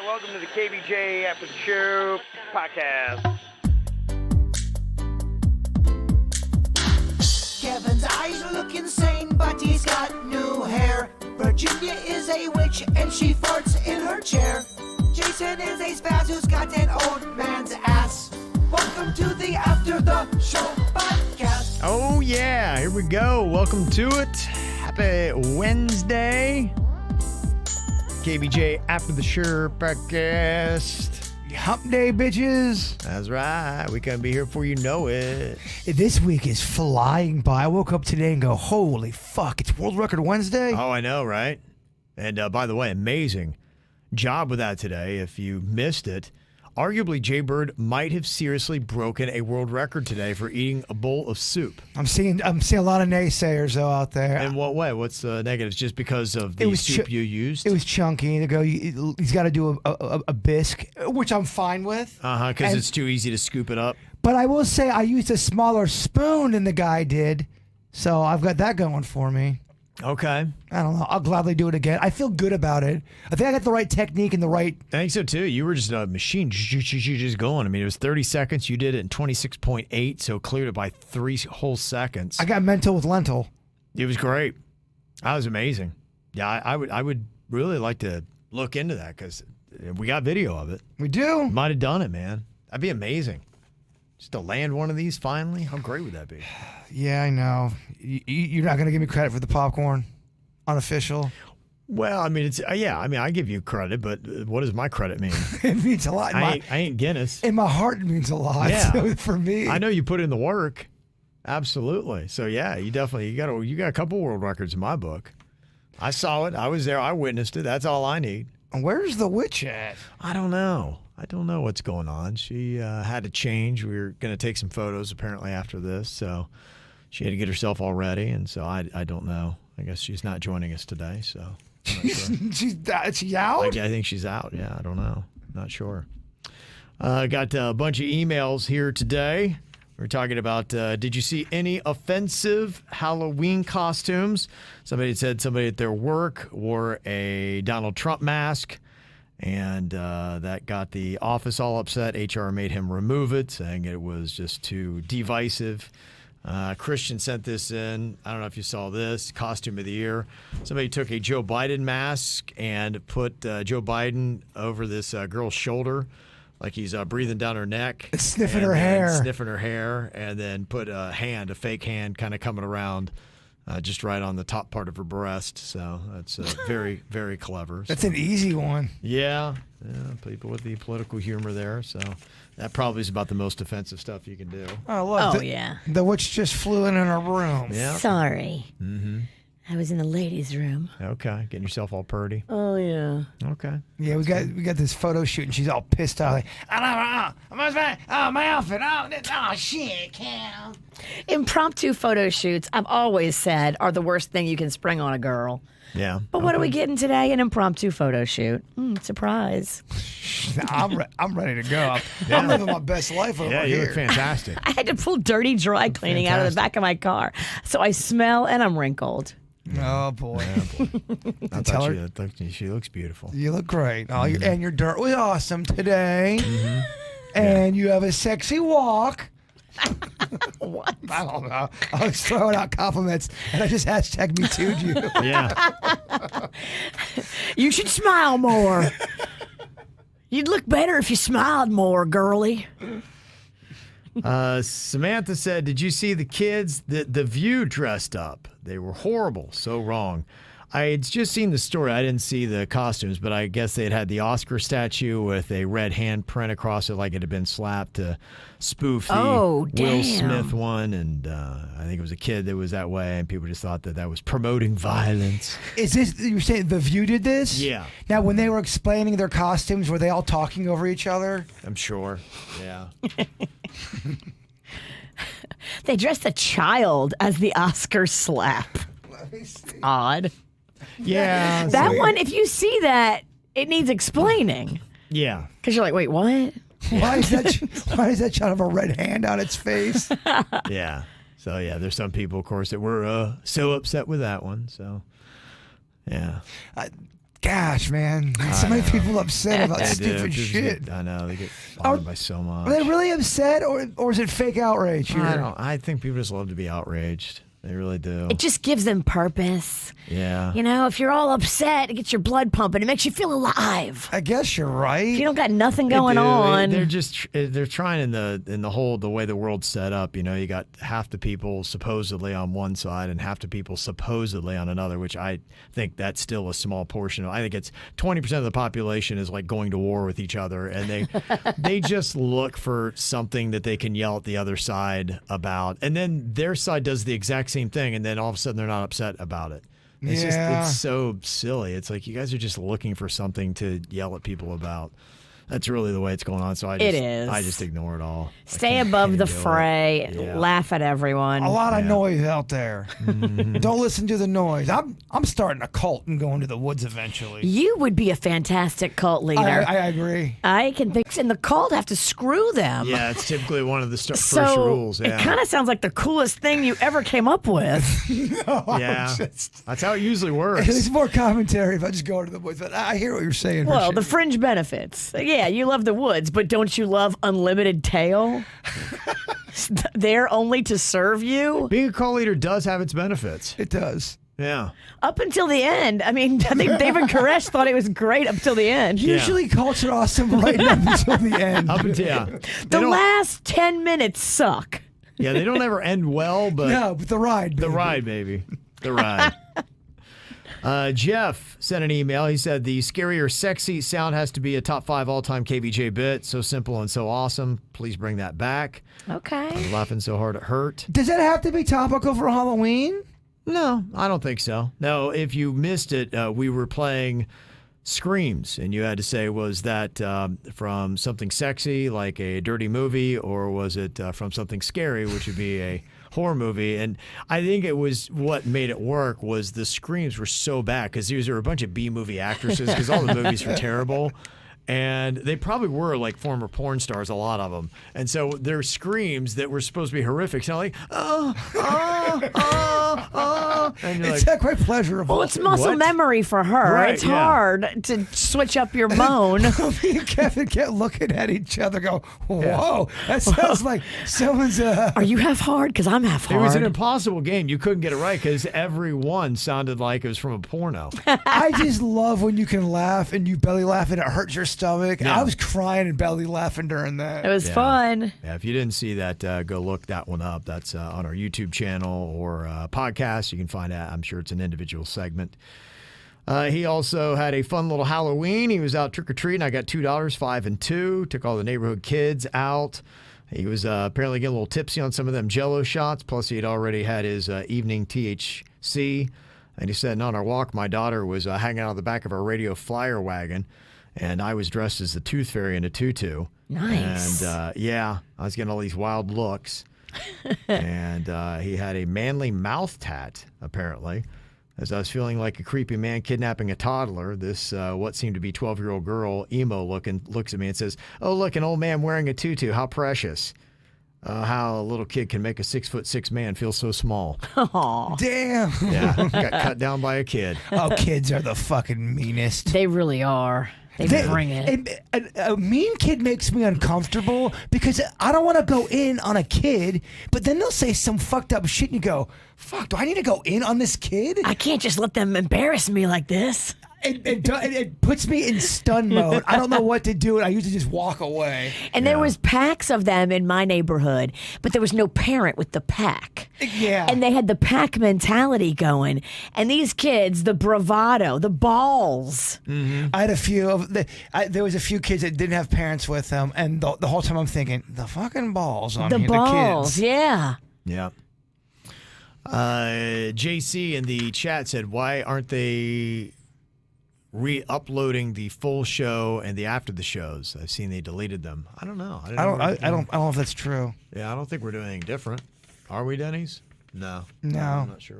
Welcome to the KVJ After the Show podcast. Kevin's eyes look insane, but he's got new hair. Virginia is a witch, and she farts in her chair. Jason is a spaz who's got an old man's ass. Welcome to the After the Show podcast. Oh, yeah. Here we go. Welcome to it. Happy Wednesday. KVJ After the Show podcast. Hump day, bitches. That's right. We can be here before you know it. This week is flying by. I woke up today and go, holy fuck, it's World Record Wednesday. Oh, I know, right? And by the way, amazing job with that today. If you missed it, arguably Jay Bird might have seriously broken a world record today for eating a bowl of soup. I'm seeing a lot of naysayers though out there. In what way? What's the negatives? Just because of the soup you used? It was chunky. They go, he's got to do a bisque, which I'm fine with. Because it's too easy to scoop it up. But I will say I used a smaller spoon than the guy did, so I've got that going for me. Okay. I don't know. I'll gladly do it again. I feel good about it. I think I got the right technique and the right... I think so, too. You were just a machine just going. I mean, it was 30 seconds. You did it in 26.8, so cleared it by 3 whole seconds. I got mental with lentil. It was great. That was amazing. Yeah, I would really like to look into that because we got video of it. We do. Might have done it, man. That'd be amazing. Just to land one of these finally. How great would that be? Yeah, I know. You're not going to give me credit for the popcorn? Unofficial? Well, I mean, it's yeah. I mean, I give you credit, but what does my credit mean? It means a lot. I ain't Guinness. In my heart, it means a lot. Yeah. So for me. I know you put in the work. Absolutely. So yeah, you got a couple world records in my book. I saw it. I was there. I witnessed it. That's all I need. Where's the witch at? I don't know. I don't know what's going on. She had to change. We were going to take some photos apparently after this, so she had to get herself all ready, and so I don't know. I guess she's not joining us today, so I'm not sure. She out? I think she's out. Yeah, I don't know. Not sure. Got a bunch of emails here today. We're talking about, did you see any offensive Halloween costumes? Somebody said somebody at their work wore a Donald Trump mask, and that got the office all upset. HR made him remove it, saying it was just too divisive. Christian sent this in. I don't know if you saw this. Costume of the year. Somebody took a Joe Biden mask and put Joe Biden over this girl's shoulder, like he's breathing down her neck. Sniffing her hair. Sniffing her hair, and then put a fake hand kind of coming around just right on the top part of her breast. So that's very, very clever. That's an easy one. Yeah, people with the political humor there. So that probably is about the most offensive stuff you can do. Oh, look. Yeah. The witch just flew in her room. Yeah. Sorry. Mm-hmm. I was in the ladies' room. Okay, getting yourself all purdy. Oh, yeah. Okay. Yeah, we got this photo shoot, and she's all pissed out. Like, my outfit. Oh, shit, Cam. Impromptu photo shoots, I've always said, are the worst thing you can spring on a girl. Yeah. But what are we getting today? An impromptu photo shoot. Surprise. I'm ready to go. I'm living my best life over Yeah, here. you look fantastic. I had to pull dirty dry cleaning out of the back of my car. So I smell and I'm wrinkled. Oh, boy. I thought she looks beautiful. You look great. Oh, and your dirt was awesome today. Mm-hmm. And you have a sexy walk. What? I don't know. I was throwing out compliments, and I just hashtag me too you. Yeah. You should smile more. You'd look better if you smiled more, girly. Samantha said, did you see the kids that The View dressed up? They were horrible. So wrong. I had just seen the story. I didn't see the costumes, but I guess they had the Oscar statue with a red handprint across it like it had been slapped to spoof the Will Smith one. And I think it was a kid that was that way, and people just thought that was promoting violence. Is this, you're saying The View did this? Yeah. Now, when they were explaining their costumes, were they all talking over each other? I'm sure. Yeah. They dressed a child as the Oscar slap. Odd. Yeah. That one, if you see that, it needs explaining. Yeah. Because you're like, wait, what? Why is that child have a red hand on its face? Yeah. So, yeah, there's some people, of course, that were so upset with that one. So, yeah. Gosh, man. So many people upset about stupid shit. I know. They get bothered by so much. Are they really upset, or is it fake outrage here? I think people just love to be outraged. They really do. It just gives them purpose. Yeah. You know, if you're all upset, it gets your blood pumping. It makes you feel alive. I guess you're right. If you don't got nothing going on. They're trying in the way the world's set up. You know, you got half the people supposedly on one side and half the people supposedly on another, which I think that's still a small portion. I think it's 20% of the population is like going to war with each other, and they just look for something that they can yell at the other side about, and then their side does the exact same thing, and then all of a sudden they're not upset about it. It's so silly. It's like you guys are just looking for something to yell at people about. That's really the way it's going on. So I just ignore it all. Stay above the fray. Yeah. Laugh at everyone. A lot of noise out there. Don't listen to the noise. I'm starting a cult and going to the woods eventually. You would be a fantastic cult leader. I agree. I can think, and the cult have to screw them. Yeah, it's typically one of the first So rules. Yeah. it kind of sounds like the coolest thing you ever came up with. Yeah, that's how it usually works. There's more commentary if I just go to the woods, but I hear what you're saying. Well, the fringe benefits. Yeah, you love the woods, but don't you love unlimited tail? They're only to serve you? Being a cult leader does have its benefits. It does. Yeah. Up until the end. I mean, I think David Koresh thought it was great up till the end. Usually cults are awesome right up until the end. Up until The last 10 minutes suck. Yeah, they don't ever end well, but No, but the ride. the ride, baby. The ride. Jeff sent an email. He said, the scary or sexy sound has to be a top 5 all-time KVJ bit. So simple and so awesome. Please bring that back. Okay. I'm laughing so hard it hurt. Does that have to be topical for Halloween? No, I don't think so. No, if you missed it, we were playing Screams, and you had to say, was that from something sexy, like a dirty movie, or was it from something scary, which would be a horror movie? And I think it was what made it work was the screams were so bad because these are a bunch of B-movie actresses because all the movies were terrible. And they probably were like former porn stars, a lot of them. And so their screams that were supposed to be horrific sound like, and you're It's like, quite pleasurable. Well, it's muscle What? memory for her. Right, it's yeah. hard to switch up your bone. Me and Kevin kept looking at each other go, whoa, that sounds like someone's... Are you half hard? Because I'm half it hard. was an impossible game. You couldn't get it right because every one sounded like it was from a porno. I just love when you can laugh and you belly laugh and it hurts your stomach. Yeah. I was crying and belly laughing during that. It was Yeah. fun. Yeah, if you didn't see that, go look that one up. That's on our YouTube channel or podcast. You can find out. I'm sure it's an individual segment. He also had a fun little Halloween. He was out trick-or-treating. I got $2, 5 and 2. Took all the neighborhood kids out. He was apparently getting a little tipsy on some of them Jell-O shots. Plus, he had already had his evening THC. And he said, on our walk, my daughter was hanging out on the back of our radio flyer wagon. And I was dressed as the Tooth Fairy in a tutu. Nice. And yeah, I was getting all these wild looks. And he had a manly mouth tat, apparently. As I was feeling like a creepy man kidnapping a toddler, this what seemed to be 12-year-old girl, emo looking, looks at me and says, "Oh, look, an old man wearing a tutu. How precious. How a little kid can make a 6'6" man feel so small." Aw. Damn. Yeah, got cut down by a kid. Oh, kids are the fucking meanest. They really are. They bring it. A mean kid makes me uncomfortable because I don't want to go in on a kid, but then they'll say some fucked up shit and you go, fuck, do I need to go in on this kid? I can't just let them embarrass me like this. It puts me in stun mode. I don't know what to do, and I usually just walk away. And there was packs of them in my neighborhood, but there was no parent with the pack. Yeah. And they had the pack mentality going. And these kids, the bravado, the balls. I had a few of there was a few kids that didn't have parents with them, and the whole time I'm thinking, the fucking balls on The here, balls, the kids. yeah. Yeah. JC in the chat said, why aren't they re-uploading the full show and the after the shows? I've seen they deleted them. I don't know. I don't know if that's true. Yeah, I don't think we're doing anything different. Are we, Denny's? No. No. I'm not sure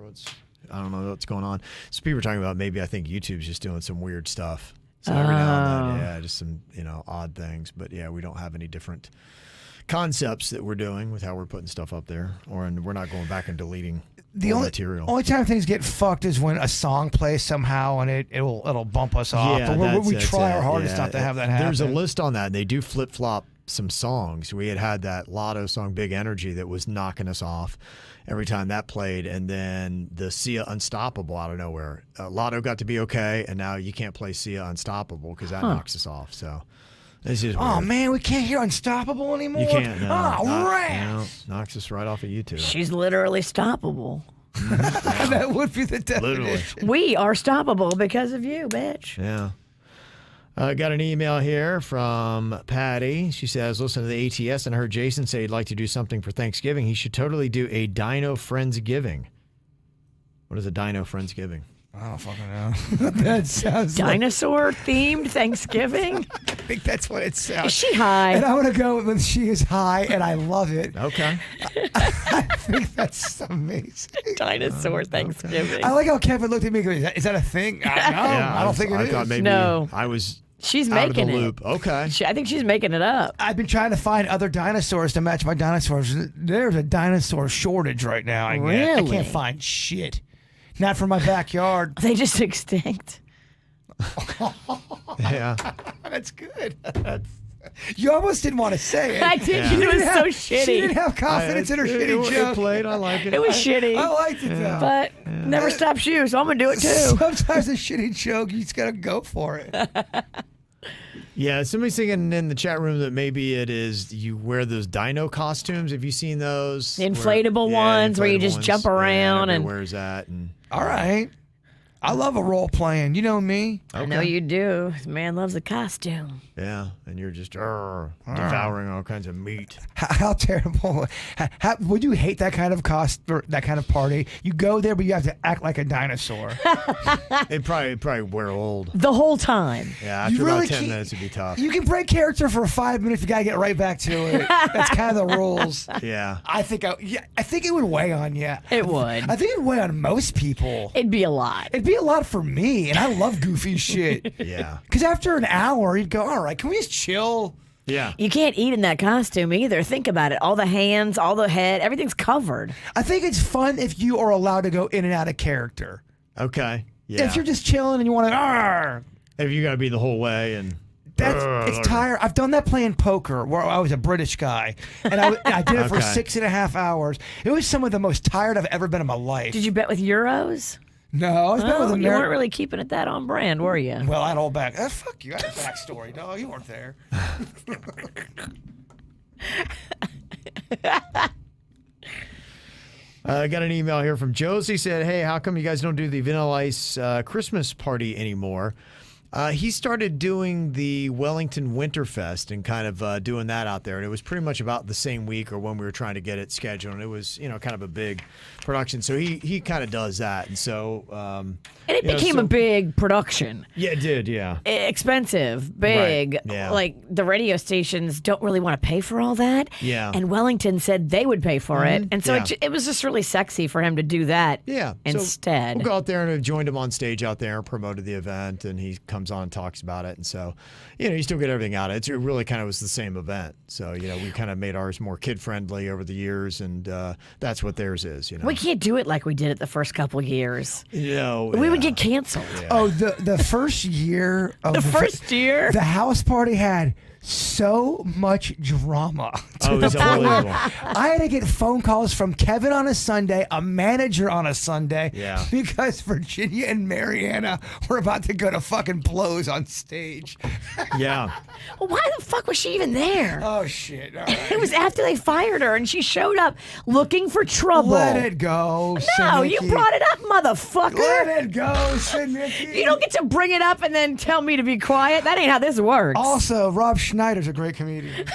I don't know what's going on. So people are talking about maybe I think YouTube's just doing some weird stuff. So every now and then, yeah, just some, odd things. But yeah, we don't have any different concepts that we're doing with how we're putting stuff up there, and we're not going back and deleting. The material. only time things get fucked is when a song plays somehow and it'll bump us off. Yeah, But we that's try our it. hardest Yeah. not to have that happen. There's a list on that. And they do flip flop some songs. We had that Lotto song, Big Energy, that was knocking us off every time that played. And then the Sia Unstoppable out of nowhere. Lotto got to be okay, and now you can't play Sia Unstoppable because that knocks us off. So it's just Oh weird. man, we can't hear Unstoppable anymore. You can't. No, Oh, rats. no, knocks us right off of YouTube. She's literally stoppable. That would be the Literally. definition. We are stoppable because of you, bitch. Yeah. Got an email here from Patty. She says, listen to the ATS and I heard Jason say he'd like to do something for Thanksgiving. He should totally do a Dino Friendsgiving. What is a Dino Friendsgiving? I don't fucking know. That sounds Dinosaur themed Thanksgiving? I think that's what it sounds. Is she high? And I want to go with she is high, and I love it. Okay. I think that's amazing. Dinosaur Thanksgiving. I like how Kevin looked at me and goes, is that a thing? I don't think it I is. thought maybe No. I was She's out of the making it. loop. Okay. I think she's making it up. I've been trying to find other dinosaurs to match my dinosaurs. There's a dinosaur shortage right now. I guess. I Really? can't find shit. Not from my backyard. They just extinct. Yeah. That's good. You almost didn't want to say it. I did. Yeah. It was didn't so have- She didn't shitty. have confidence in her shitty it joke. played. I like it. It was shitty. I liked it though. But never stops you, so I'm going to do it too. Sometimes a shitty joke, you just gotta go for it. Yeah, somebody's thinking in the chat room that maybe it is you wear those dino costumes. Have you seen those? The inflatable ones where you just jump around and- wears that and All right. I love a role playing. You know me. I know you do. This man loves a costume. yeah, and you're just devouring all kinds of meat. How terrible. Would you hate that kind of that kind of party? You go there, but you have to act like a dinosaur. It'd probably wear old. The whole time. Yeah, You after really about 10 can't- minutes it'd be tough. You can break character for 5 minutes. You gotta get right back to it. That's kind of the rules. Yeah. I think it would weigh on you. It would. I think it would weigh on most people. It'd be a lot. It'd be a lot for me, and I love goofy shit. Yeah. Because after an hour, you'd go, all right, can we just chill? Yeah. You can't eat in that costume either. Think about it. All the hands, all the head, everything's covered. I think it's fun if you are allowed to go in and out of character. Okay. Yeah. If you're just chilling and you want to, if you got to be the whole way and it's tired. I've done that playing poker where I was a British guy, and I did it for Okay. 6.5 hours. It was some of the most tired I've ever been in my life. Did you bet with euros? No, I was betting with Oh, you weren't America. really keeping it that on brand, were you? Well, I'd hold back. Fuck you. That's a backstory, dog. You weren't there. I got an email here from Josie. Said, hey, how come you guys don't do the Vanilla Ice Christmas party anymore? He started doing the Wellington Winterfest and kind of doing that out there. And it was pretty much about the same week or when we were trying to get it scheduled. And it was, kind of a big production. So he kind of does that. And so... And it became a big production. Yeah, it did, yeah. Expensive, big. Right, yeah. Like the radio stations don't really want to pay for all that. Yeah. And Wellington said they would pay for it. And so Yeah. it was just really sexy for him to do that Yeah. instead. So we'll go out there and have joined him on stage out there and promoted the event. And he comes on and talks about it. And so, you still get everything out of it. It really kind of was the same event. So, we kind of made ours more kid-friendly over the years. And that's what theirs is, We can't do it like we did it the first couple years. We would get canceled. Oh, the first year of The first year? the house party had so much drama. Oh, it was unbelievable. I had to get phone calls from Kevin on a Sunday, a manager on a Sunday, Yeah. because Virginia and Mariana were about to go to fucking blows on stage. Yeah. Well, why the fuck was she even there? Oh shit! All right. It was after they fired her and she showed up looking for trouble. Let it go. No, you Sinicki. brought it up, motherfucker. Let it go, Sinicki. You don't get to bring it up and then tell me to be quiet. That ain't how this works. Also, Rob Schneider's a great comedian.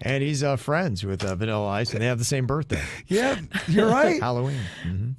And he's friends with Vanilla Ice, and they have the same birthday, Yeah, you're right. Halloween.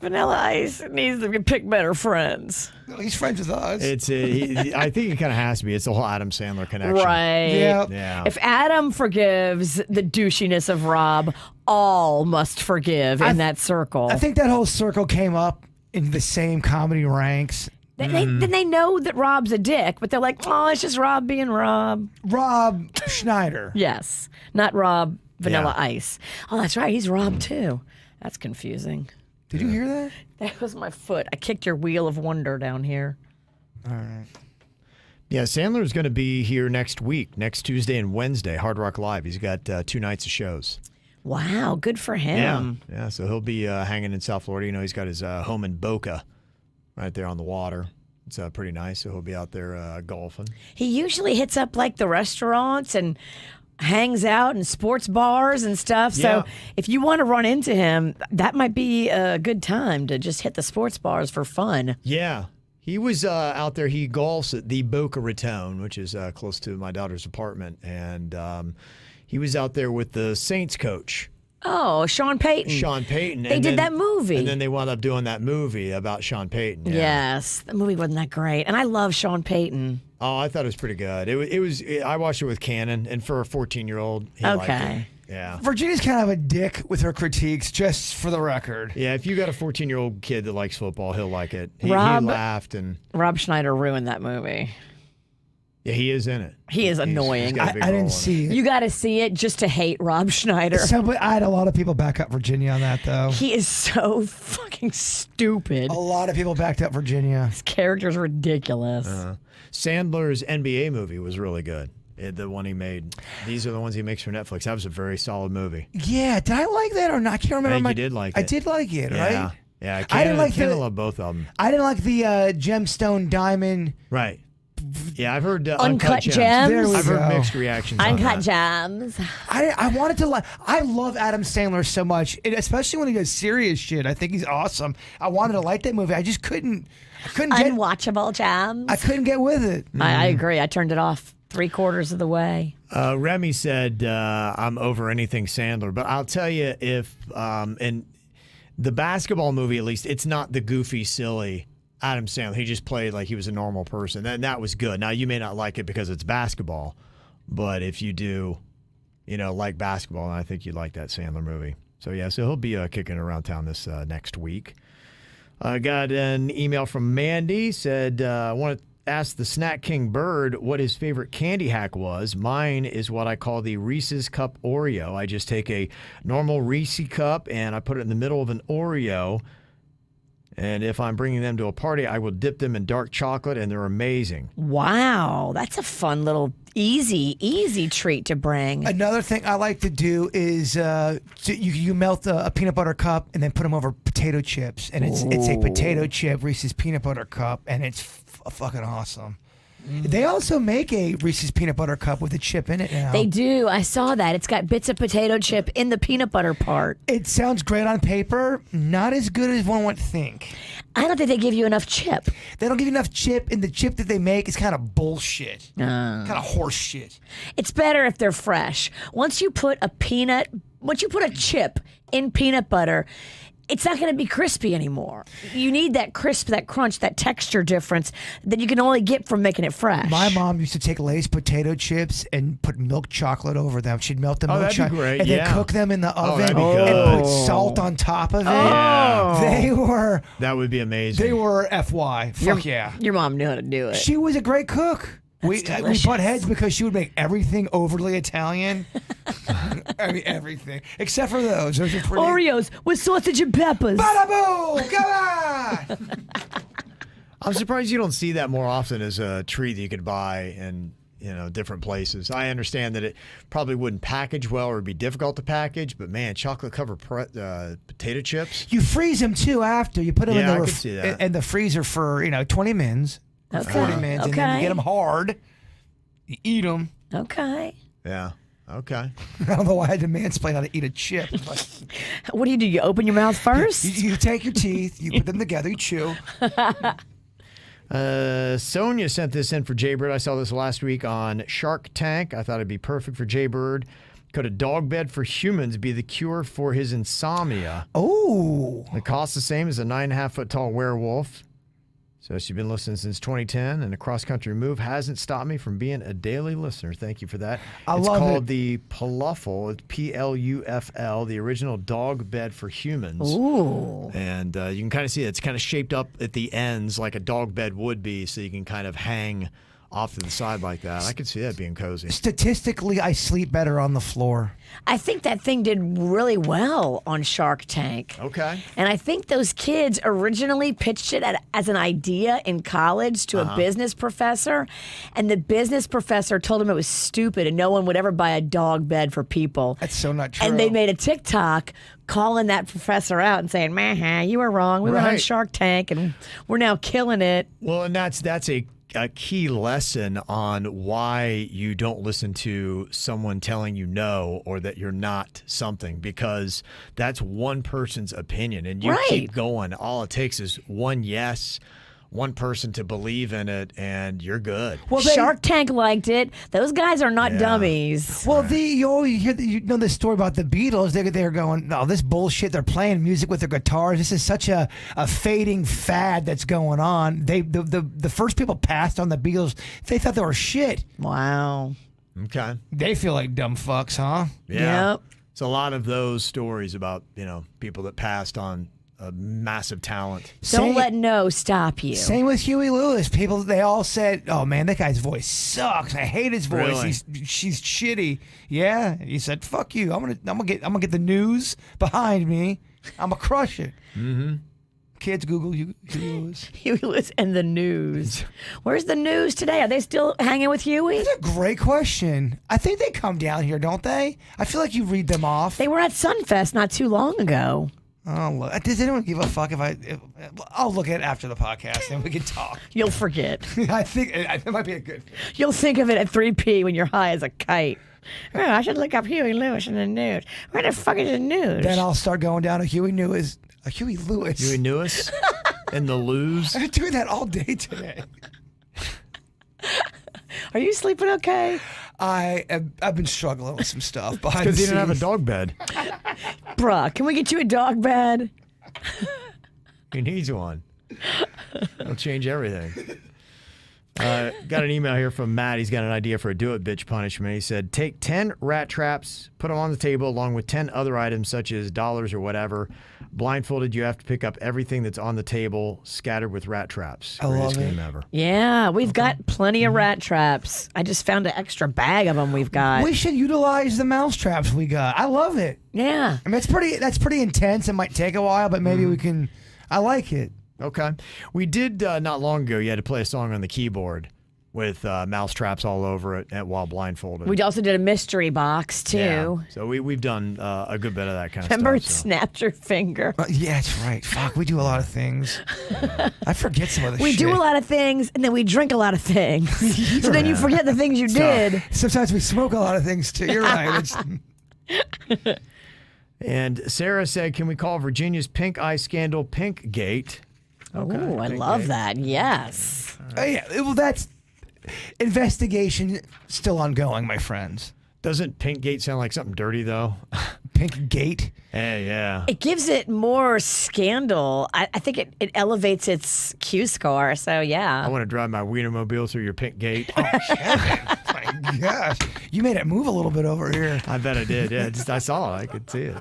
Vanilla Ice needs to pick better friends. He's friends with us. It's I think it kind of has to be. It's the whole Adam Sandler connection. Right. Yeah. Yeah. If Adam forgives the douchiness of Rob, all must forgive in that circle. I think that whole circle came up in the same comedy ranks. Then they know that Rob's a dick, but they're like, oh, it's just Rob being Rob. Rob Schneider. Yes, not Rob Vanilla Yeah. Ice. Oh, that's right. He's Rob too. That's confusing. Did you hear that? That was my foot. I kicked your wheel of wonder down here. All right. Yeah, Sandler's going to be here next week, next Tuesday and Wednesday, Hard Rock Live. He's got 2 nights of shows. Wow, good for him. Yeah, so he'll be hanging in South Florida. You know, he's got his home in Boca right there on the water. It's pretty nice, so he'll be out there golfing. He usually hits up like the restaurants and hangs out in sports bars and stuff. Yeah. So if you want to run into him, that might be a good time to just hit the sports bars for fun. Yeah. He was out there. He golfs at the Boca Raton, which is close to my daughter's apartment. And he was out there with the Saints coach. Oh, Sean Payton. Sean Payton. They did that movie. And then they wound up doing that movie about Sean Payton. Yeah. Yes, the movie wasn't that great. And I love Sean Payton. Oh, I thought it was pretty good. It was. I watched it with Cannon, and for a 14-year-old, he liked it. Yeah. Virginia's kind of a dick with her critiques, just for the record. Yeah, if you got a 14-year-old kid that likes football, he'll like it. He Rob- laughed and Rob Schneider ruined that movie. yeah, he is in it. He is annoying. He's got a big I role in didn't see it. You got to see it just to hate Rob Schneider. I had a lot of people back up Virginia on that, though. He is so fucking stupid. A lot of people backed up Virginia. His character's ridiculous. Sandler's NBA movie was really good. The one he made. These are the ones he makes for Netflix. That was a very solid movie. Yeah, did I like that or not? I can't remember. I think you did like it. I did like it, Yeah. right? Yeah, I didn't like Cannon the- loved both of them. I didn't like the gemstone diamond. Right. Yeah, I've heard Uncut Gems. Gems? There we I've heard go. mixed reactions on Uncut that. Gems. I wanted to like. I love Adam Sandler so much, and especially when he does serious shit. I think he's awesome. I wanted to like that movie. I just couldn't. I couldn't get. Unwatchable Gems. I couldn't get with it. I agree. I turned it off 3/4 of the way. Remy said, I'm over anything Sandler. But I'll tell you, if in the basketball movie, at least, it's not the goofy, silly Adam Sandler. He just played like he was a normal person. And that was good. Now, you may not like it because it's basketball. But if you do, like basketball, I think you'd like that Sandler movie. So, yeah, so he'll be kicking around town this next week. I got an email from Mandy. Said, I want to ask the Snack King Bird what his favorite candy hack was. Mine is what I call the Reese's Cup Oreo. I just take a normal Reese cup and I put it in the middle of an Oreo. And if I'm bringing them to a party, I will dip them in dark chocolate, and they're amazing. Wow, that's a fun little easy treat to bring. Another thing I like to do is you melt a peanut butter cup and then put them over potato chips, and it's a potato chip Reese's peanut butter cup, and it's fucking awesome. They also make a Reese's peanut butter cup with a chip in it now. They do. I saw that. It's got bits of potato chip in the peanut butter part. It sounds great on paper, not as good as one would think. I don't think they give you enough chip. They don't give you enough chip, and the chip that they make is kind of bullshit. Kind of horse shit. It's better if they're fresh. Once you put a chip in peanut butter, it's not going to be crispy anymore. You need that crisp, that crunch, that texture difference that you can only get from making it fresh. My mom used to take Lay's potato chips and put milk chocolate over them. She'd melt the milk that'd be chocolate great, and yeah. then cook them in the oven that'd be and good. put salt on top of it. Yeah. They were That would be amazing. FY. Fuck yeah. Your mom knew how to do it. She was a great cook. We delicious. butt heads because she would make everything overly Italian. I mean, everything. Except for those. Those are pretty... Oreos with sausage and peppers. Bada boom! Come on! I'm surprised you don't see that more often as a treat that you could buy in different places. I understand that it probably wouldn't package well or it'd be difficult to package, but man, chocolate covered potato chips. You freeze them too after. You put them Yeah, I in could see that. the freezer for 20 mins, or 40 mins, and then you get them hard. You eat them. Okay. Yeah. Okay. I don't know why I had to mansplain how to eat a chip. But What do? You open your mouth first? you take your teeth, you put them together, you chew. Sonia sent this in for Jaybird. I saw this last week on Shark Tank. I thought it'd be perfect for Jaybird. Could a dog bed for humans be the cure for his insomnia? Oh. It costs the same as a 9.5 foot tall werewolf. So she's been listening since 2010, and the cross-country move hasn't stopped me from being a daily listener. Thank you for that. It's love called it. the Pluffle. It's Pluffl, the original dog bed for humans. Ooh. And you can kind of see it. It's kind of shaped up at the ends like a dog bed would be, so you can kind of hang off to the side like that. I could see that being cozy. Statistically, I sleep better on the floor. I think that thing did really well on Shark Tank. Okay. And I think those kids originally pitched it as an idea in college to a business professor. And the business professor told him it was stupid and no one would ever buy a dog bed for people. That's so not true. And they made a TikTok calling that professor out and saying, man, you were wrong. We went on Right. Shark Tank and we're now killing it. Well, and that's a key lesson on why you don't listen to someone telling you no or that you're not something, because that's one person's opinion and you keep going. All it takes is one yes, one person to believe in it, and you're good. Well, Shark Tank liked it. Those guys are not dummies. Well, you always hear you know the story about the Beatles. They're going, no, this bullshit. They're playing music with their guitars. This is such a fading fad that's going on. The first people passed on the Beatles. They thought they were shit. Wow. Okay. They feel like dumb fucks, huh? Yeah. Yep. It's a lot of those stories about, people that passed on a massive talent. Don't let no stop you. Same with Huey Lewis. People, they all said, "Oh man, that guy's voice sucks. I hate his voice. Really? She's shitty." Yeah, he said, "Fuck you. I'm gonna get the news behind me. I'm gonna crush it." Mm-hmm. Kids, Google Huey Lewis. Huey Lewis and the news. Where's the news today? Are they still hanging with Huey? That's a great question. I think they come down here, don't they? I feel like you read them off. They were at Sunfest not too long ago. Oh, look. Does anyone give a fuck if I'll look at it after the podcast and we can talk. You'll forget. I think it might be a good. You'll think of it at 3 p when you're high as a kite. Oh, I should look up Huey Lewis in the news. Where the fuck is the news? Then I'll start going down to Huey Lewis. Huey Lewis and the Lose. I've been doing that all day today. Are you sleeping okay? I've been struggling with some stuff behind Because the he didn't have a scenes. dog bed. Bruh, can we get you a dog bed? He needs one. It'll change everything. Got an email here from Matt. He's got an idea for a do-it bitch punishment. He said, take 10 rat traps, put them on the table along with 10 other items such as dollars or whatever. Blindfolded, you have to pick up everything that's on the table scattered with rat traps. I love Greatest it. game ever. Yeah, we've got plenty of rat traps. I just found an extra bag of them we've got. We should utilize the mouse traps we got. I love it. Yeah. I mean, that's pretty intense. It might take a while, but maybe we can. I like it. Okay. We did not long ago, you had to play a song on the keyboard with mouse traps all over it while blindfolded. We also did a mystery box, too. Yeah. So we've done a good bit of that kind of Remember it stuff. So. snapped your finger? Yeah, that's right. Fuck, we do a lot of things. I forget some of the We shit. do a lot of things, and then we drink a lot of things. So then you forget the things you did. Sometimes we smoke a lot of things too. You're right. And Sarah said, can we call Virginia's pink eye scandal Pink Gate? Oh, I Pink love Gate. that. Yes. Yeah, well, that's investigation still ongoing, my friends. Doesn't Pink Gate sound like something dirty, though? Pink Gate. Hey, yeah. It gives it more scandal. I think it elevates its Q score. So, I yeah. want to drive my Wienermobile through your Pink Gate. My gosh, you made it move a little bit over here. I bet I did. Yeah, I saw it. I could see it.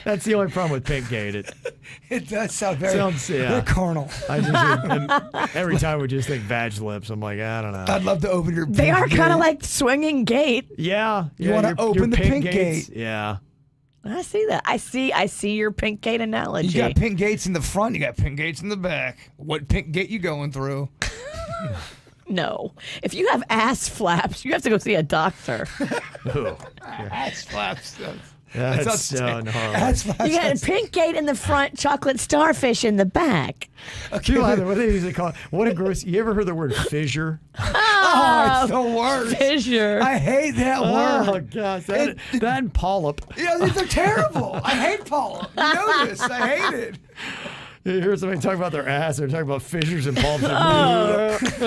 That's the only problem with Pink Gate. It does sound very yeah. carnal. I just every time we just think vag lips. I'm like, I don't know. I'd love to open your. They pink are kind of gate. like swinging gate. Yeah. You wanna your open the Pink gates. Gate. Yeah. I see that. I see your Pink Gate analogy. You got pink gates in the front. You got pink gates in the back. What pink gate you going through? No. If you have ass flaps, you have to go see a doctor. Ooh. Ass flaps. That's so gnarly. Ass flaps. You got a pink gate in the front, chocolate starfish in the back. People have what they usually call it. What a gross. You ever heard the word fissure? Oh, it's the worst. Fissure. I hate that Oh, word. gosh. That and polyp. Yeah, they're terrible. I hate polyp. You know this. I hate it. You hear somebody talk about their ass, they're talking about fissures and polyps.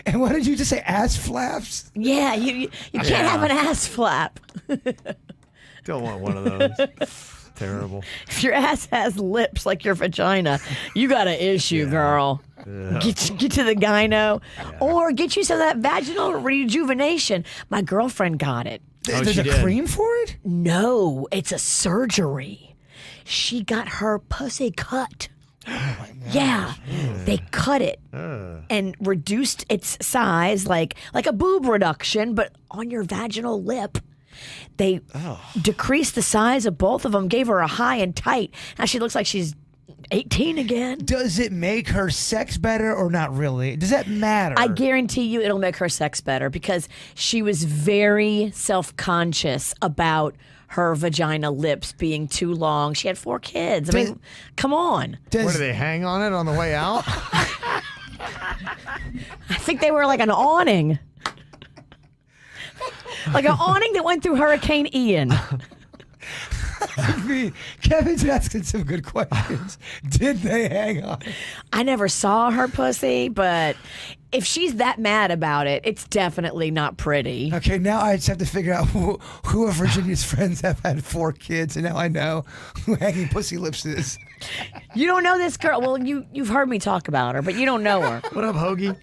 And what did you just say? Ass flaps? Yeah, you can't have an ass flap. Don't want one of those. Terrible. If your ass has lips like your vagina, you got an issue, girl. Get to the gyno, or get you some of that vaginal rejuvenation. My girlfriend got it. Oh, There's she a did. cream for it? No, it's a surgery. She got her pussy cut. Yeah, they cut it and reduced its size, like a boob reduction, but on your vaginal lip. They decreased the size of both of them, gave her a high and tight. Now she looks like she's 18 again. Does it make her sex better or not really? Does that matter? I guarantee you it'll make her sex better because she was very self-conscious about her vagina lips being too long. She had 4 kids. I mean, come on. What, do they hang on it on the way out? I think they were like an awning. Like an awning that went through Hurricane Ian. Kevin's asking some good questions. Did they hang on? I never saw her pussy, but if she's that mad about it, it's definitely not pretty. Okay, now I just have to figure out who of Virginia's friends have had 4 kids, and now I know who Hanging Pussy Lips is. You don't know this girl. Well, you've heard me talk about her, but you don't know her. What up, Hoagie?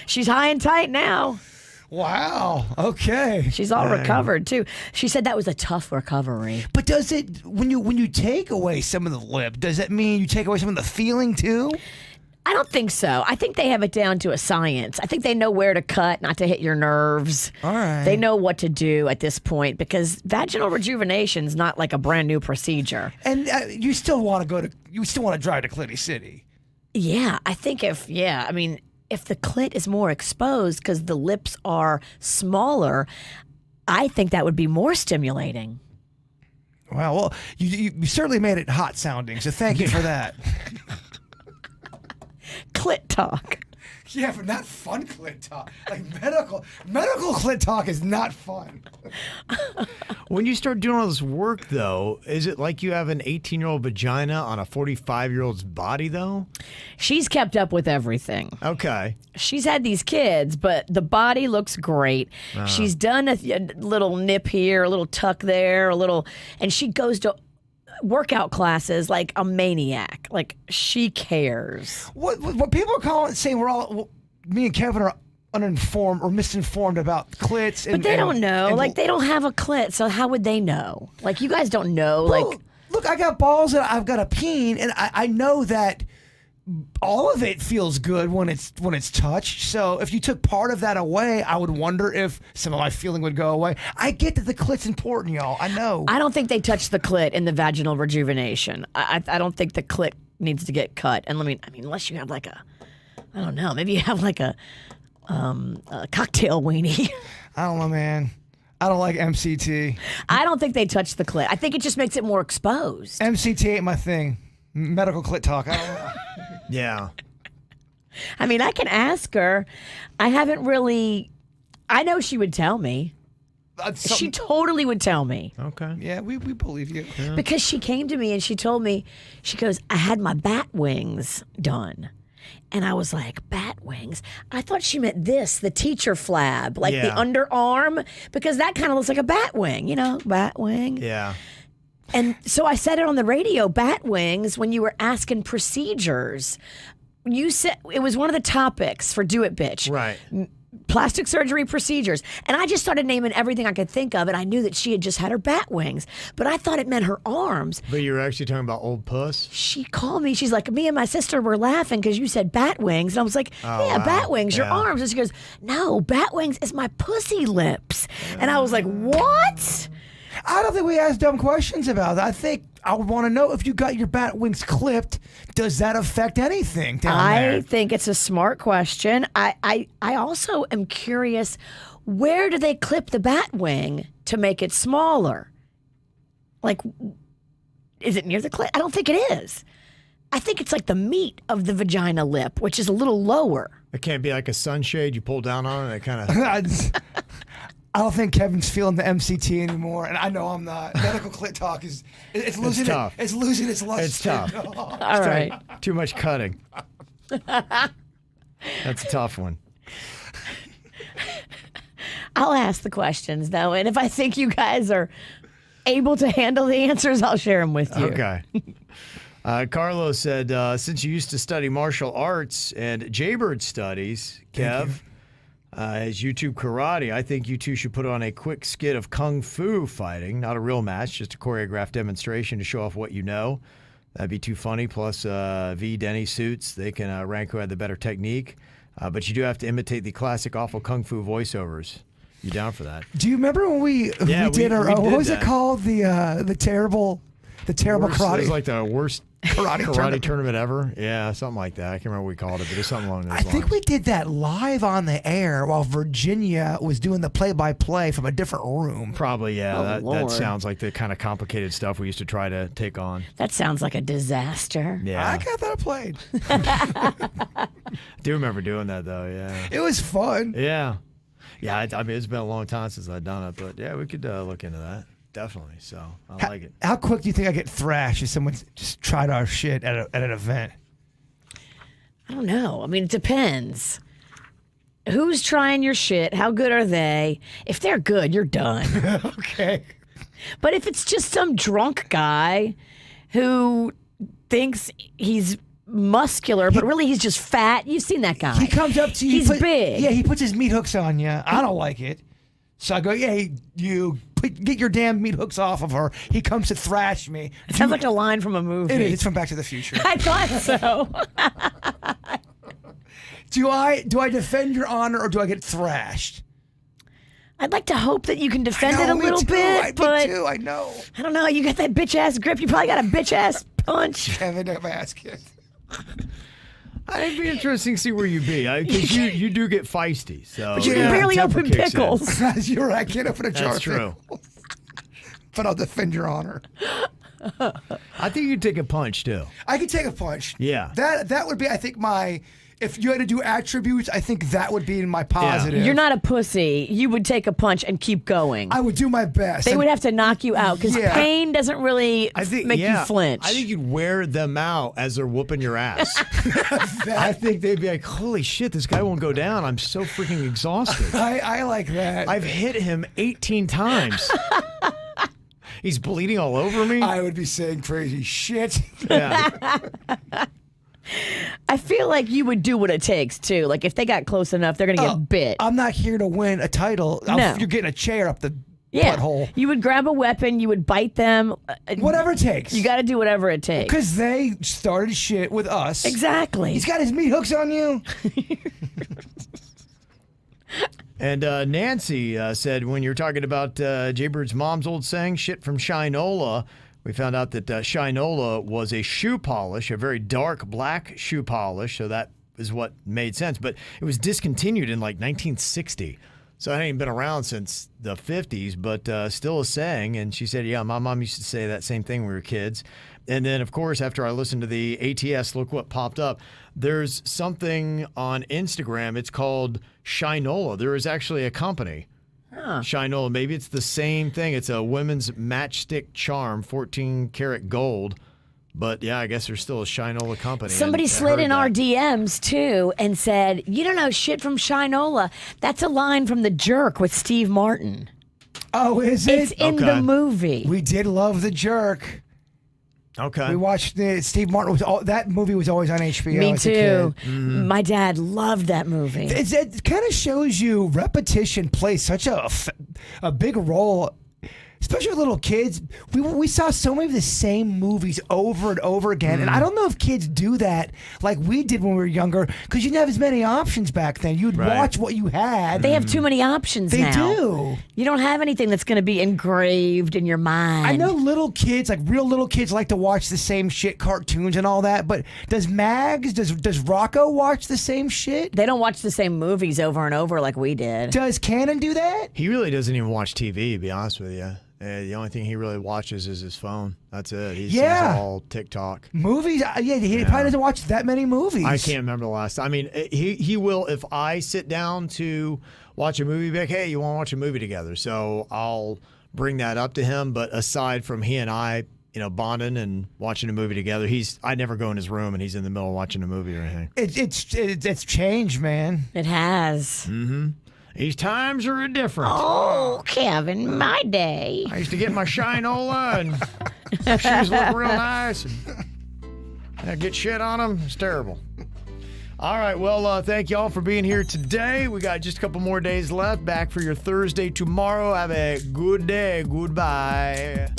She's high and tight now. Wow. Okay. She's all recovered too. She said that was a tough recovery. But does it when you take away some of the lip, does that mean you take away some of the feeling too? I don't think so. I think they have it down to a science. I think they know where to cut, not to hit your nerves. All right. They know what to do at this point because vaginal rejuvenation is not like a brand new procedure. And you still want to drive to Clitty City. Yeah, I think if the clit is more exposed because the lips are smaller, I think that would be more stimulating. Wow. Well, you certainly made it hot sounding, so thank you for that. Clit talk. Yeah, but not fun clit talk. Like medical clit talk is not fun. When you start doing all this work, though, is it like you have an 18-year-old vagina on a 45-year-old's body, though? She's kept up with everything. Okay. She's had these kids, but the body looks great. She's done a little nip here, a little tuck there, and she goes to workout classes like a maniac. Like, she cares. What people are saying me and Kevin are uninformed or misinformed about clits. But they don't know. Like, they don't have a clit, so how would they know? Like, you guys don't know. Well, like, look, I got balls and I've got a peen, and I know that all of it feels good when it's touched. So if you took part of that away, I would wonder if some of my feeling would go away. I get that the clit's important, y'all. I know. I don't think they touch the clit in the vaginal rejuvenation. I don't think the clit needs to get cut. And unless you have like I don't know, maybe you have like a cocktail weenie. I don't know, man. I don't like MCT. I don't think they touch the clit. I think it just makes it more exposed. MCT ain't my thing. Medical clit talk. I don't know. Yeah. I mean, I can ask her. I haven't really. I know she would tell me. She totally would tell me. Okay. Yeah, we believe you. Yeah. Because she came to me and she told me, she goes, I had my bat wings done. And I was like, bat wings? I thought she meant this, the teacher flab, like the underarm, because that kind of looks like a bat wing, bat wing. Yeah. And so I said it on the radio, bat wings, when you were asking procedures. You said it was one of the topics for Do It Bitch. Right. Plastic surgery procedures. And I just started naming everything I could think of, and I knew that she had just had her bat wings. But I thought it meant her arms. But you were actually talking about old puss? She called me. She's like, me and my sister were laughing because you said bat wings. And I was like, wow. Bat wings, your arms. And she goes, no, bat wings is my pussy lips. And I was like, what? I don't think we ask dumb questions about that. I think I would want to know if you got your bat wings clipped, does that affect anything down there? I think it's a smart question. I also am curious, where do they clip the bat wing to make it smaller? Like, is it near the clit? I don't think it is. I think it's like the meat of the vagina lip, which is a little lower. It can't be like a sunshade you pull down on and it kind of... I don't think Kevin's feeling the MCT anymore, and I know I'm not. Medical clit talk it's losing tough. It's losing its luster. It's tough. All right. Too much cutting. That's a tough one. I'll ask the questions, though, and if I think you guys are able to handle the answers, I'll share them with you. Okay. Carlos said, since you used to study martial arts and Jaybird studies, Kev, as YouTube karate, I think you two should put on a quick skit of kung fu fighting, not a real match, just a choreographed demonstration to show off what you know. That'd be too funny. Plus, V. Denny suits. They can rank who had the better technique. But you do have to imitate the classic awful kung fu voiceovers. You down for that? Do you remember when we did our what was it called? The terrible karate. It was like the worst karate tournament ever. Yeah, something like that. I can't remember what we called it, but it's something along those lines. I think we did that live on the air while Virginia was doing the play-by-play from a different room. Probably, yeah. Oh, that sounds like the kind of complicated stuff we used to try to take on. That sounds like a disaster. Yeah. I got that played. I do remember doing that, though, yeah. It was fun. Yeah. Yeah, I mean, it's been a long time since I've done it, but yeah, we could look into that. Definitely. So I like it. How quick do you think I get thrashed if someone just tried our shit at an event? I don't know. I mean, it depends. Who's trying your shit? How good are they? If they're good, you're done. Okay. But if it's just some drunk guy who thinks he's muscular, but really he's just fat, you've seen that guy. He comes up to you. He's big. Yeah, he puts his meat hooks on you. I don't like it. So I go, yeah, you get your damn meat hooks off of her. He comes to thrash me. It sounds like a line from a movie. It is. It's from Back to the Future. I thought so. Do I defend your honor or do I get thrashed? I'd like to hope that you can defend it a me little too. bit, but me too. I know. I don't know. You got that bitch ass grip. You probably got a bitch ass punch. Kevin, my ass kicked. It'd be interesting to see where you be, because you do get feisty. So But you can barely temper open kicks in. You're pickles. right. I can't open a jar. That's of true. pickles. But I'll defend your honor. I think you'd take a punch too. I could take a punch. Yeah. That would be, I think, my. If you had to do attributes, I think that would be my positive. You're not a pussy. You would take a punch and keep going. I would do my best. They would have to knock you out because Yeah. pain doesn't really make you flinch. I think you'd wear them out as they're whooping your ass. I think they'd be like, holy shit, this guy won't go down. I'm so freaking exhausted. I like that. I've hit him 18 times. He's bleeding all over me. I would be saying crazy shit. Yeah. I feel like you would do what it takes too. Like if they got close enough, they're gonna get bit. I'm not here to win a title. No. You're getting a chair up the Yeah, butthole. you would grab a weapon. You would bite them. Whatever it takes. You got to do whatever it takes. Because they started shit with us. Exactly. He's got his meat hooks on you. And Nancy said, when you're talking about Jaybird's mom's old saying, shit from Shinola, we found out that Shinola was a shoe polish, a very dark black shoe polish. So that is what made sense. But it was discontinued in like 1960. So it ain't been around since the 50s, but still a saying. And she said, yeah, my mom used to say that same thing when we were kids. And then, of course, after I listened to the ATS, look what popped up. There's something on Instagram. It's called Shinola. There is actually a company. Shinola. Maybe it's the same thing. It's a women's matchstick charm, 14 karat gold. But yeah, I guess there's still a Shinola company. Somebody slid in our DMs too and said, you don't know shit from Shinola. That's a line from The Jerk with Steve Martin. Oh, is it? It's in the movie. We did love The Jerk. Okay. We watched Steve Martin. That movie was always on HBO. Me as a too. kid. My dad loved that movie. It kind of shows you repetition plays such a big role, especially with little kids. We saw so many of the same movies over and over again, and I don't know if kids do that like we did when we were younger, because you didn't have as many options back then. You'd watch what you had. They have too many options They now. do. You don't have anything that's going to be engraved in your mind. I know little kids, like real little kids, like to watch the same shit, cartoons and all that. But does Rocco watch the same shit? They don't watch the same movies over and over like we did. Does Cannon do that? He really doesn't even watch TV, to be honest with you. The only thing he really watches is his phone. That's it. He's all TikTok. Movies? He probably doesn't watch that many movies. I can't remember the last time. I mean, he will, if I sit down to watch a movie, be like, hey, you want to watch a movie together? So I'll bring that up to him. But aside from he and I, bonding and watching a movie together, I never go in his room and he's in the middle of watching a movie or anything. It's changed, man. It has. Mm-hmm. These times are different. Oh, Kevin, my day. I used to get my Shinola and shoes look real nice. And I get shit on them. It's terrible. All right. Well, thank y'all for being here today. We got just a couple more days left. Back for your Thursday tomorrow. Have a good day. Goodbye.